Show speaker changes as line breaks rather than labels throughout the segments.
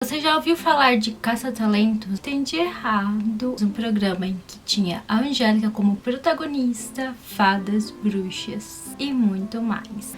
Você já ouviu falar de Caça-Talentos? Entendi errado. Um programa em que tinha a Angélica como protagonista, fadas, bruxas e muito mais.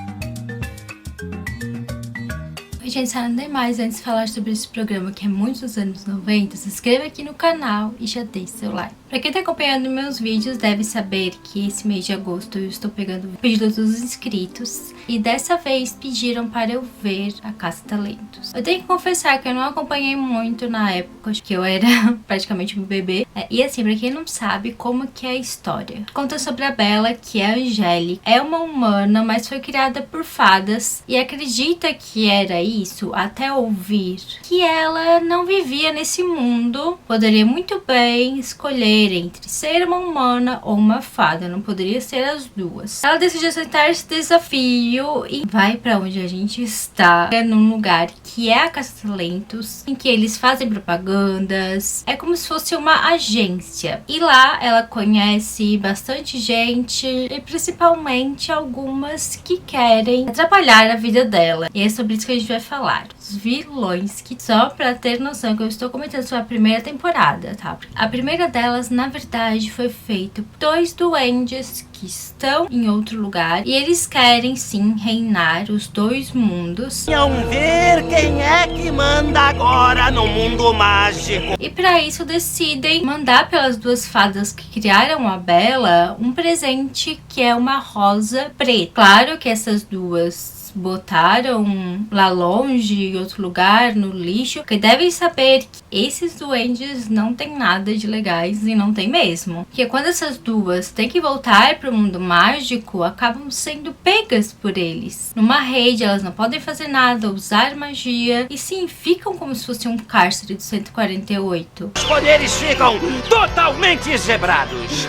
Gente, sem nada mais, antes de falar sobre esse programa que é muito dos anos 90, se inscreva aqui no canal e já deixe seu like. Pra quem tá acompanhando meus vídeos, deve saber que esse mês de agosto eu estou pegando pedidos dos inscritos e dessa vez pediram para eu ver a Caça-Talentos. Eu tenho que confessar que eu não acompanhei muito na época, acho que eu era praticamente um bebê. E assim, pra quem não sabe como que é a história. Conta sobre a Bella, que é a Angélica. É uma humana, mas foi criada por fadas e acredita que era isso até ouvir que ela não vivia nesse mundo. Poderia muito bem escolher entre ser uma humana ou uma fada, não poderia ser as duas. Ela decidiu aceitar esse desafio e vai pra onde a gente está, num lugar que é a Caça-Talentos, em que eles fazem propagandas. É como se fosse uma agência. E lá ela conhece bastante gente e principalmente algumas que querem atrapalhar a vida dela. E é sobre isso que a gente vai falar. Os vilões, que só pra ter noção que eu estou comentando sobre a primeira temporada, tá? A primeira delas, na verdade, foi feita por dois duendes que estão em outro lugar e eles querem sim reinar os dois mundos.
Vamos ver quem é que manda agora no mundo mágico.
E para isso decidem mandar pelas duas fadas que criaram a Bella um presente que é uma rosa preta. Claro que essas duas botaram lá longe, em outro lugar, no lixo, porque devem saber que esses duendes não tem nada de legais e não tem mesmo. Porque quando essas duas têm que voltar para o mundo mágico, acabam sendo pegas por eles. Numa rede, elas não podem fazer nada, usar magia, e sim, ficam como se fosse um cárcere de 148.
Os poderes ficam totalmente zebrados.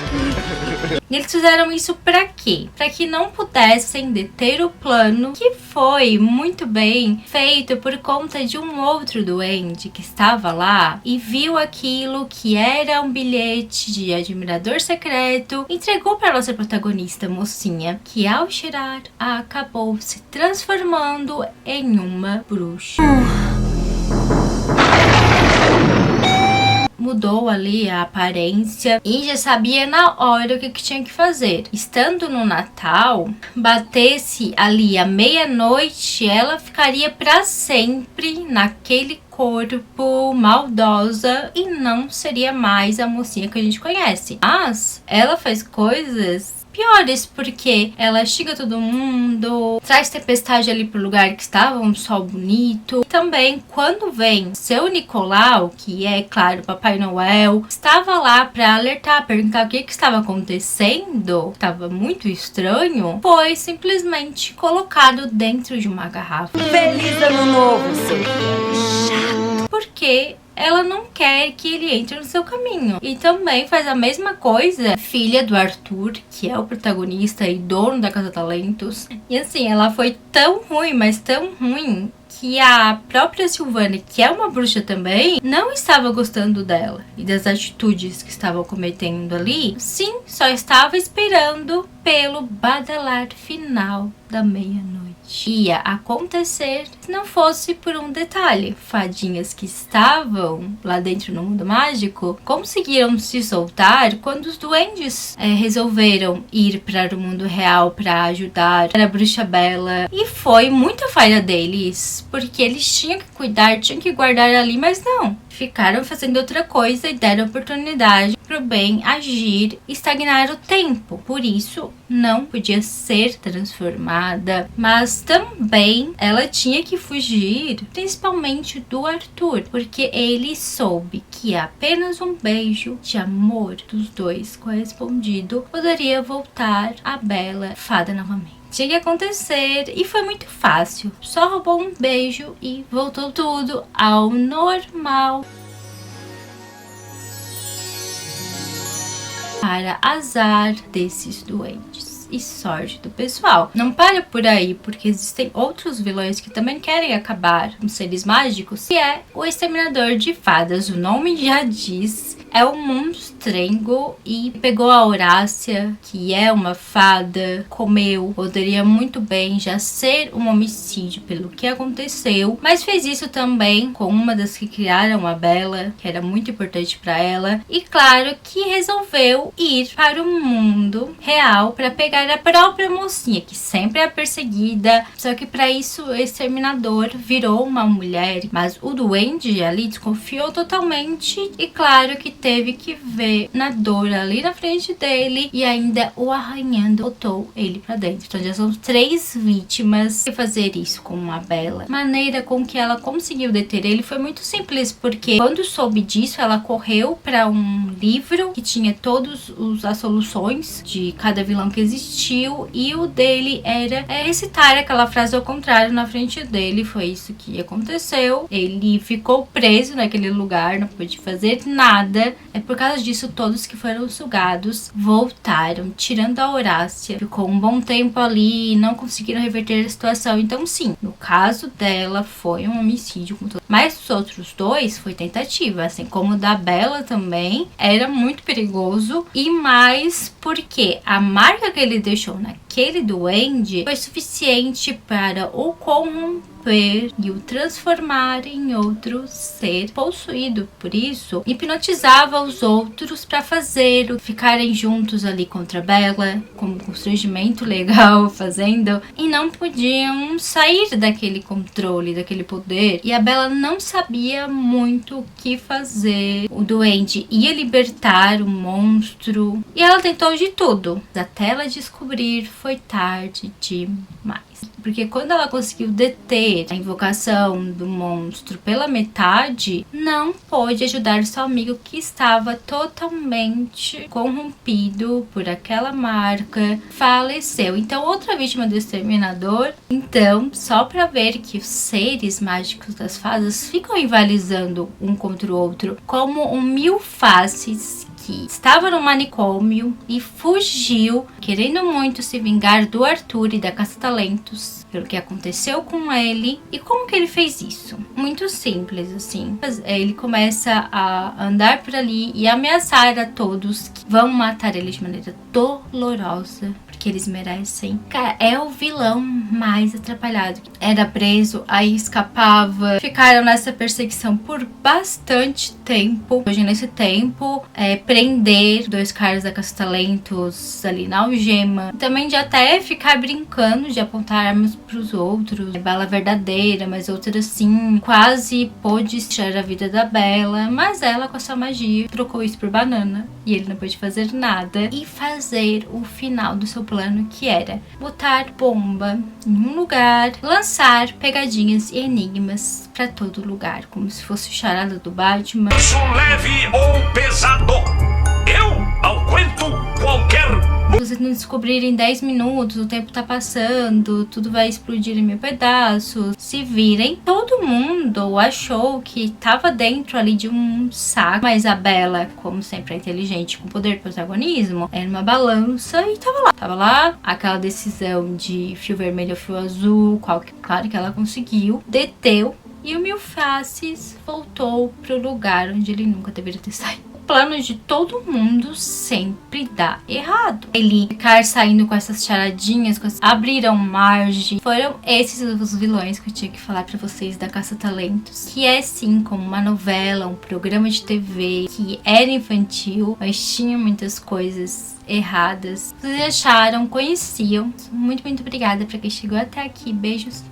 E eles fizeram isso pra quê? Pra que não pudessem deter o plano, que foi muito bem feito por conta de um outro duende que estava lá e viu aquilo que era um bilhete de admirador secreto, entregou para nossa protagonista, mocinha, que ao cheirar acabou se transformando em uma bruxa. Mudou ali a aparência e já sabia na hora o que tinha que fazer. Estando no Natal, batesse ali a meia-noite, ela ficaria para sempre naquele corpo maldosa e não seria mais a mocinha que a gente conhece. Mas ela faz coisas piores, porque ela xinga todo mundo, traz tempestade ali pro lugar que estava um sol bonito. Também, quando vem seu Nicolau, que é, claro, Papai Noel, estava lá para alertar, perguntar o que estava acontecendo, estava muito estranho, foi simplesmente colocado dentro de uma garrafa.
Feliz Ano Novo, seu chato!
Porque ela não quer que ele entre no seu caminho. E também faz a mesma coisa, filha do Arthur, que é o protagonista e dono da Caça-Talentos. E assim, ela foi tão ruim, mas tão ruim, que a própria Silvana, que é uma bruxa também, não estava gostando dela e das atitudes que estavam cometendo ali. Sim, só estava esperando pelo badalar final da meia-noite. Ia acontecer se não fosse por um detalhe. Fadinhas que estavam lá dentro no mundo mágico conseguiram se soltar quando os duendes resolveram ir para o mundo real para ajudar a bruxa Bella. E foi muita falha deles, porque eles tinham que cuidar, tinham que guardar ali, mas não. Ficaram fazendo outra coisa e deram oportunidade para o bem agir e estagnar o tempo. Por isso, não podia ser transformada. Mas também ela tinha que fugir, principalmente do Arthur, porque ele soube que apenas um beijo de amor dos dois correspondido poderia voltar a Bella fada novamente. Tinha que acontecer e foi muito fácil. Só roubou um beijo e voltou tudo ao normal. Para azar desses duendes e sorte do pessoal. Não para por aí, porque existem outros vilões que também querem acabar com seres mágicos, que é o Exterminador de Fadas. O nome já diz, é um monstro monstrengo e pegou a Horácia, que é uma fada, comeu. Poderia muito bem já ser um homicídio pelo que aconteceu, mas fez isso também com uma das que criaram a Bella, que era muito importante para ela. E claro que resolveu ir para o mundo real para pegar a própria mocinha, que sempre é perseguida. Só que para isso o exterminador virou uma mulher, mas o duende ali desconfiou totalmente e claro que teve que ver na dor ali na frente dele e ainda o arranhando, botou ele para dentro. Então já são 3 vítimas. E fazer isso com a Bella, a maneira com que ela conseguiu deter ele foi muito simples, porque quando soube disso ela correu para um livro que tinha todas as soluções de cada vilão que existiu e o dele era recitar aquela frase ao contrário na frente dele. Foi isso que aconteceu. Ele ficou preso naquele lugar, não pôde fazer nada. É por causa disso todos que foram sugados voltaram, tirando a Horácia. Ficou um bom tempo ali e não conseguiram reverter a situação. Então sim, no caso dela foi um homicídio com todo. Mas os outros 2 foi tentativa, assim como o da Bella também. Era muito perigoso e mais porque a marca que ele deixou naquele duende foi suficiente para o corromper e o transformar em outro ser possuído. Por isso, hipnotizava os outros para ficarem juntos ali contra a Bella, com um constrangimento legal fazendo, e não podiam sair daquele controle, daquele poder. E a Bella não sabia muito o que fazer. O duende ia libertar o monstro e ela tentou de tudo, até ela descobrir foi tarde demais. Porque quando ela conseguiu deter a invocação do monstro pela metade, não pôde ajudar seu amigo que estava totalmente corrompido por aquela marca, faleceu. Então, outra vítima do exterminador. Então, só para ver que os seres mágicos das fadas ficam rivalizando um contra o outro, como um mil faces que estava no manicômio e fugiu, querendo muito se vingar do Arthur e da Caça-Talentos pelo que aconteceu com ele. E como que ele fez isso? Muito simples, assim. Ele começa a andar por ali e ameaçar a todos que vão matar ele de maneira dolorosa, que eles merecem. Cara, é o vilão mais atrapalhado. Era preso, aí escapava. Ficaram nessa perseguição por bastante tempo. Hoje, nesse tempo, prender 2 caras da Caça-Talentos ali na algema. Também de até ficar brincando de apontar armas pros outros. Bala verdadeira, mas outra assim. Quase pôde tirar a vida da Bella, mas ela, com a sua magia, trocou isso por banana. E ele não pôde fazer nada. E fazer o final do seu plano, que era botar bomba em um lugar, lançar pegadinhas e enigmas pra todo lugar, como se fosse o charada do Batman.
Isso leve ou pesado, eu aguento qualquer.
Se vocês não descobrirem em 10 minutos, o tempo tá passando, tudo vai explodir em mil pedaços. Se virem, todo mundo achou que tava dentro ali de um saco, mas a Bella, como sempre é inteligente, com poder de protagonismo, era uma balança e tava lá. Tava lá, aquela decisão de fio vermelho ou fio azul, claro que ela conseguiu, deteu, e o Mil Faces voltou pro lugar onde ele nunca deveria ter saído. Plano de todo mundo sempre dá errado. Ele ficar saindo com essas charadinhas, abriram margem. Foram esses os vilões que eu tinha que falar pra vocês da Caça-Talentos. Que é sim como uma novela, um programa de TV que era infantil, mas tinha muitas coisas erradas. Vocês acharam, conheciam. Muito, muito obrigada pra quem chegou até aqui. Beijos.